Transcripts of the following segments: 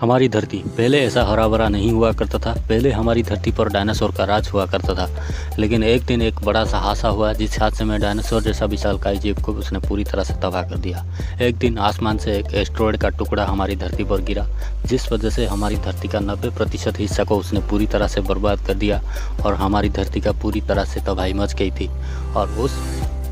हमारी धरती पहले ऐसा हरा भरा नहीं हुआ करता था। पहले हमारी धरती पर डायनासोर का राज हुआ करता था। लेकिन एक दिन एक बड़ा सा हादसा हुआ, जिस हादसे में डायनासोर जैसा विशालकाय जीव को उसने पूरी तरह से तबाह कर दिया। एक दिन आसमान से एक एस्टेरॉयड का टुकड़ा हमारी धरती पर गिरा, जिस वजह से हमारी धरती का 90% हिस्सा को उसने पूरी तरह से बर्बाद कर दिया और हमारी धरती का पूरी तरह से तबाही मच गई थी। और उस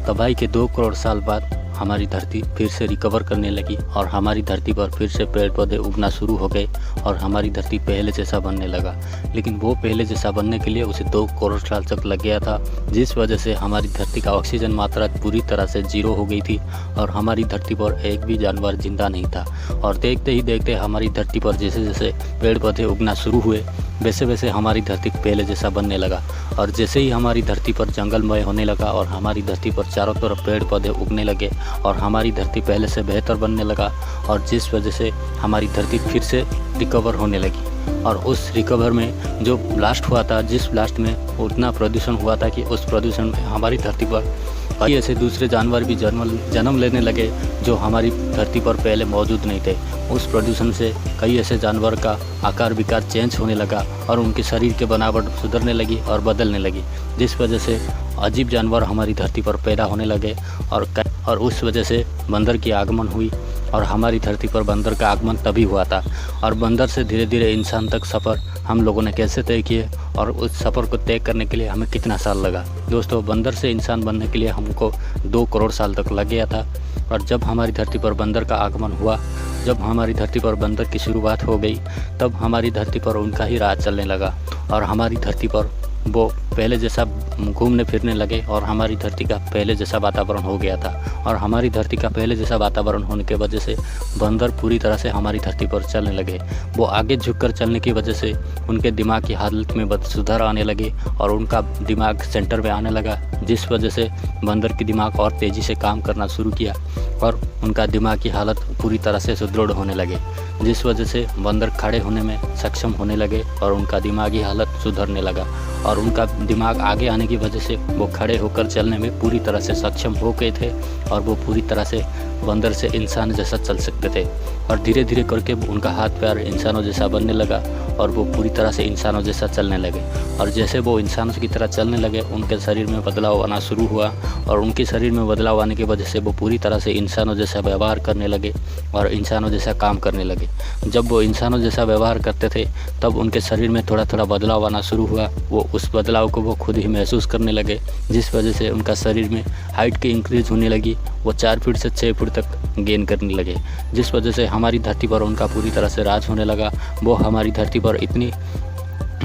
तबाही के 2 करोड़ साल बाद हमारी धरती फिर से रिकवर करने लगी और हमारी धरती पर फिर से पेड़ पौधे उगना शुरू हो गए और हमारी धरती पहले जैसा बनने लगा। लेकिन वो पहले जैसा बनने के लिए उसे 2 करोड़ साल तक लग गया था, जिस वजह से हमारी धरती का ऑक्सीजन मात्रा पूरी तरह से 0 हो गई थी और हमारी धरती पर एक भी जानवर जिंदा नहीं था। और देखते ही देखते हमारी धरती पर जैसे जैसे पेड़ पौधे उगना शुरू हुए, वैसे वैसे हमारी धरती पहले जैसा बनने लगा। और जैसे ही हमारी धरती पर जंगलमय होने लगा और हमारी धरती पर चारों तरफ पेड़ पौधे उगने लगे और हमारी धरती पहले से बेहतर बनने लगा, और जिस वजह से हमारी धरती फिर से रिकवर होने लगी। और उस रिकवर में जो ब्लास्ट हुआ था, जिस ब्लास्ट में उतना प्रदूषण हुआ था कि उस प्रदूषण में हमारी धरती पर कई ऐसे दूसरे जानवर भी जन्म लेने लगे जो हमारी धरती पर पहले मौजूद नहीं थे। उस प्रदूषण से कई ऐसे जानवर का आकार विकार चेंज होने लगा और उनके शरीर के बनावट सुधरने लगी और बदलने लगी, जिस वजह से अजीब जानवर हमारी धरती पर पैदा होने लगे। और उस वजह से बंदर की आगमन हुई और हमारी धरती पर बंदर का आगमन तभी हुआ था। और बंदर से धीरे धीरे इंसान तक सफ़र हम लोगों ने कैसे तय किए और उस सफ़र को तय करने के लिए हमें कितना साल लगा। दोस्तों, बंदर से इंसान बनने के लिए हमको 2 करोड़ साल तक लग गया था। और जब हमारी धरती पर बंदर का आगमन हुआ, जब हमारी धरती पर बंदर की शुरुआत हो गई, तब हमारी धरती पर उनका ही राज चलने लगा और हमारी धरती पर वो पहले जैसा घूमने फिरने लगे और हमारी धरती का पहले जैसा वातावरण हो गया था। और हमारी धरती का पहले जैसा वातावरण होने की वजह से बंदर पूरी तरह से हमारी धरती पर चलने लगे। वो आगे झुककर चलने की वजह से उनके दिमाग की हालत में सुधार आने लगे और उनका दिमाग सेंटर में आने लगा, जिस वजह से बंदर की दिमाग और तेज़ी से काम करना शुरू किया और उनका दिमाग की हालत पूरी तरह से सुदृढ़ होने लगे, जिस वजह से बंदर खड़े होने में सक्षम होने लगे और उनका दिमागी हालत सुधरने लगा। और उनका दिमाग आगे आने की वजह से वो खड़े होकर चलने में पूरी तरह से सक्षम हो गए थे और वो पूरी तरह से बंदर से इंसान जैसा चल सकते थे। और धीरे धीरे करके उनका हाथ पैर इंसानों जैसा बनने लगा और वो पूरी तरह से इंसानों जैसा चलने लगे। और जैसे वो इंसानों की तरह चलने लगे, उनके शरीर में बदलाव आना शुरू हुआ और उनके शरीर में बदलाव आने की वजह से वो पूरी तरह से इंसानों जैसा व्यवहार करने लगे और इंसानों जैसा काम करने लगे। जब वो इंसानों जैसा व्यवहार करते थे, तब उनके शरीर में थोड़ा थोड़ा बदलाव आना शुरू हुआ। वो उस बदलाव को वो खुद ही महसूस करने लगे, जिस वजह से उनका शरीर में हाइट की इंक्रीज होने लगी। वो 4 फीट से 6 फीट तक गेन करने लगे, जिस वजह से हमारी धरती पर उनका पूरी तरह से राज होने लगा। वो हमारी धरती पर इतनी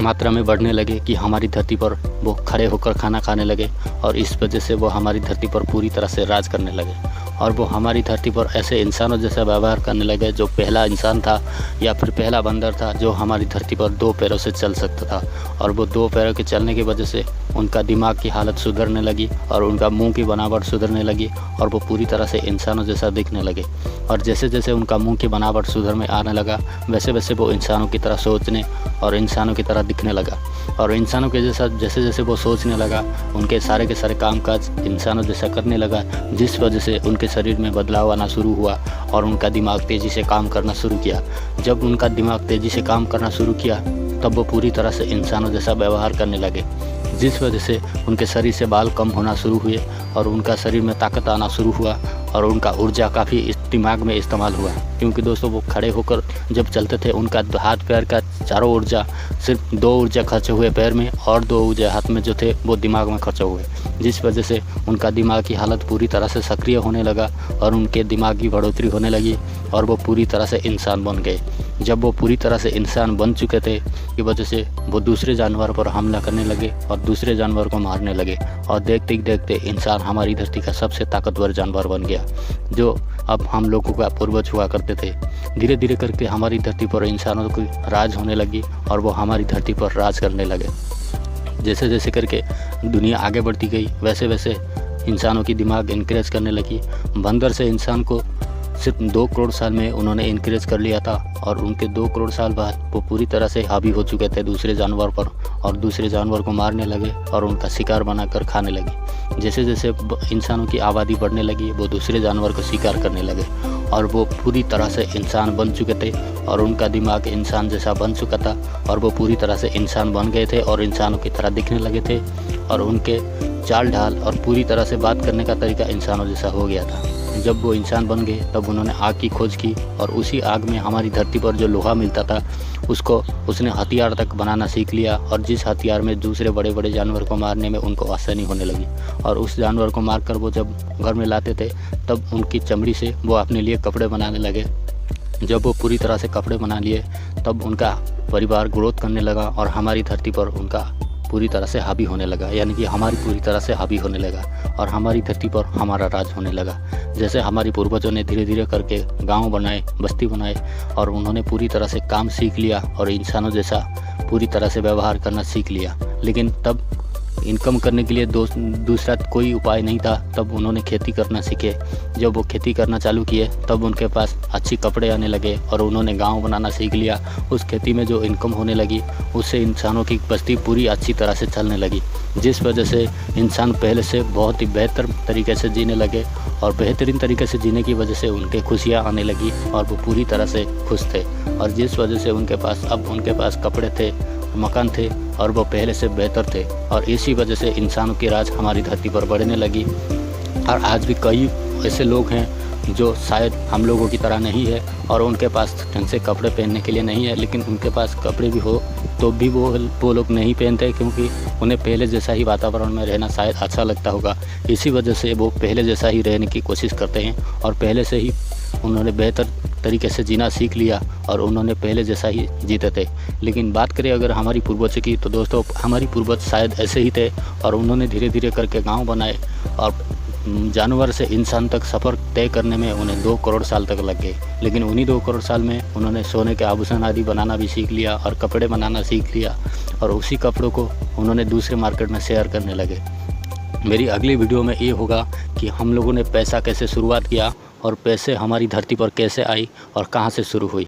मात्रा में बढ़ने लगे कि हमारी धरती पर वो खड़े होकर खाना खाने लगे और इस वजह से वो हमारी धरती पर पूरी तरह से राज करने लगे। और वो हमारी धरती पर ऐसे इंसानों जैसा व्यवहार करने लगे, जो पहला इंसान था या फिर पहला बंदर था जो हमारी धरती पर 2 पैरों से चल सकता था। और वो 2 पैरों के चलने की वजह से उनका दिमाग की हालत सुधरने लगी और उनका मुंह की बनावट सुधरने लगी और वो पूरी तरह से इंसानों जैसा दिखने लगे। और जैसे जैसे उनका मुंह की बनावट सुधर में आने लगा, वैसे वैसे वो इंसानों की तरह सोचने और इंसानों की तरह दिखने लगा। और इंसानों के जैसा जैसे जैसे वो सोचने लगा, उनके सारे के सारे कामकाज इंसानों जैसा करने लगा, जिस वजह से उनके शरीर में बदलाव आना शुरू हुआ और उनका दिमाग तेज़ी से काम करना शुरू किया। जब उनका दिमाग तेज़ी से काम करना शुरू किया, तब वो पूरी तरह से इंसानों जैसा व्यवहार करने लगे, जिस वजह से उनके शरीर से बाल कम होना शुरू हुए और उनका शरीर में ताकत आना शुरू हुआ और उनका ऊर्जा काफ़ी दिमाग में इस्तेमाल हुआ। क्योंकि दोस्तों, वो खड़े होकर जब चलते थे, उनका हाथ पैर का चारों ऊर्जा, सिर्फ 2 ऊर्जा खर्च हुए पैर में और 2 ऊर्जा हाथ में जो थे वो दिमाग में खर्च हुए, जिस वजह से उनका दिमाग की हालत पूरी तरह से सक्रिय होने लगा और उनके दिमाग की बढ़ोतरी होने लगी और वो पूरी तरह से इंसान बन गए। जब वो पूरी तरह से इंसान बन चुके थे, की वजह से वो दूसरे जानवर पर हमला करने लगे और दूसरे जानवर को मारने लगे। और देखते ही देखते इंसान हमारी धरती का सबसे ताकतवर जानवर बन गया, जो अब हम लोगों का पूर्वज हुआ करते थे। धीरे धीरे करके हमारी धरती पर इंसानों की राज होने लगी और वो हमारी धरती पर राज करने लगे। जैसे जैसे करके दुनिया आगे बढ़ती गई, वैसे वैसे इंसानों की दिमाग इनक्रेज करने लगी। बंदर से इंसान को सिर्फ 2 करोड़ साल में उन्होंने इनक्रीज कर लिया था और उनके 2 करोड़ साल बाद वो पूरी तरह से हावी हो चुके थे दूसरे जानवर पर और दूसरे जानवर को मारने लगे और उनका शिकार बनाकर खाने लगे। जैसे जैसे इंसानों की आबादी बढ़ने लगी वो दूसरे जानवर को शिकार करने लगे और वो पूरी तरह से इंसान बन चुके थे और उनका दिमाग इंसान जैसा बन चुका था और वो पूरी तरह से इंसान बन गए थे और इंसानों की तरह दिखने लगे थे और उनके चाल ढाल और पूरी तरह से बात करने का तरीका इंसानों जैसा हो गया था। जब वो इंसान बन गए तब उन्होंने आग की खोज की और उसी आग में हमारी धरती पर जो लोहा मिलता था उसने हथियार तक बनाना सीख लिया और जिस हथियार में दूसरे बड़े बड़े जानवर को मारने में उनको आसानी होने लगी और उस जानवर को मारकर वो जब घर में लाते थे तब उनकी चमड़ी से वो अपने लिए कपड़े बनाने लगे। जब वो पूरी तरह से कपड़े बना लिए तब उनका परिवार ग्रोथ करने लगा और हमारी धरती पर उनका पूरी तरह से हावी होने लगा, यानी कि हमारी पूरी तरह से हावी होने लगा और हमारी धरती पर हमारा राज होने लगा। जैसे हमारे पूर्वजों ने धीरे धीरे करके गांव बनाए, बस्ती बनाए और उन्होंने पूरी तरह से काम सीख लिया और इंसानों जैसा पूरी तरह से व्यवहार करना सीख लिया। लेकिन तब इनकम करने के लिए दूसरा कोई उपाय नहीं था, तब उन्होंने खेती करना सीखे। जब वो खेती करना चालू किए तब उनके पास अच्छी कपड़े आने लगे और उन्होंने गांव बनाना सीख लिया। उस खेती में जो इनकम होने लगी उससे इंसानों की बस्ती पूरी अच्छी तरह से चलने लगी, जिस वजह से इंसान पहले से बहुत ही बेहतर तरीके से जीने लगे और बेहतरीन तरीके से जीने की वजह से उनके खुशियाँ आने लगी और वो पूरी तरह से खुश थे और जिस वजह से उनके पास कपड़े थे, मकान थे और वो पहले से बेहतर थे और इसी वजह से इंसानों की राज हमारी धरती पर बढ़ने लगी। और आज भी कई ऐसे लोग हैं जो शायद हम लोगों की तरह नहीं है और उनके पास ढंग से कपड़े पहनने के लिए नहीं है, लेकिन उनके पास कपड़े भी हो तो भी वो लोग नहीं पहनते क्योंकि उन्हें पहले जैसा ही वातावरण में रहना शायद अच्छा लगता होगा। इसी वजह से वो पहले जैसा ही रहने की कोशिश करते हैं और पहले से ही उन्होंने बेहतर तरीके से जीना सीख लिया और उन्होंने पहले जैसा ही जीते थे। लेकिन बात करें अगर हमारी पूर्वज की तो दोस्तों हमारी पूर्वज शायद ऐसे ही थे और उन्होंने धीरे धीरे करके गांव बनाए और जानवर से इंसान तक सफ़र तय करने में उन्हें 2 करोड़ साल तक लग गए। लेकिन उन्हीं 2 करोड़ साल में उन्होंने सोने के आभूषण आदि बनाना भी सीख लिया और कपड़े बनाना सीख लिया और उसी कपड़ों को उन्होंने दूसरे मार्केट में शेयर करने लगे। मेरी अगली वीडियो में ये होगा कि हम लोगों ने पैसा कैसे शुरुआत किया और पैसे हमारी धरती पर कैसे आई और कहाँ से शुरू हुई।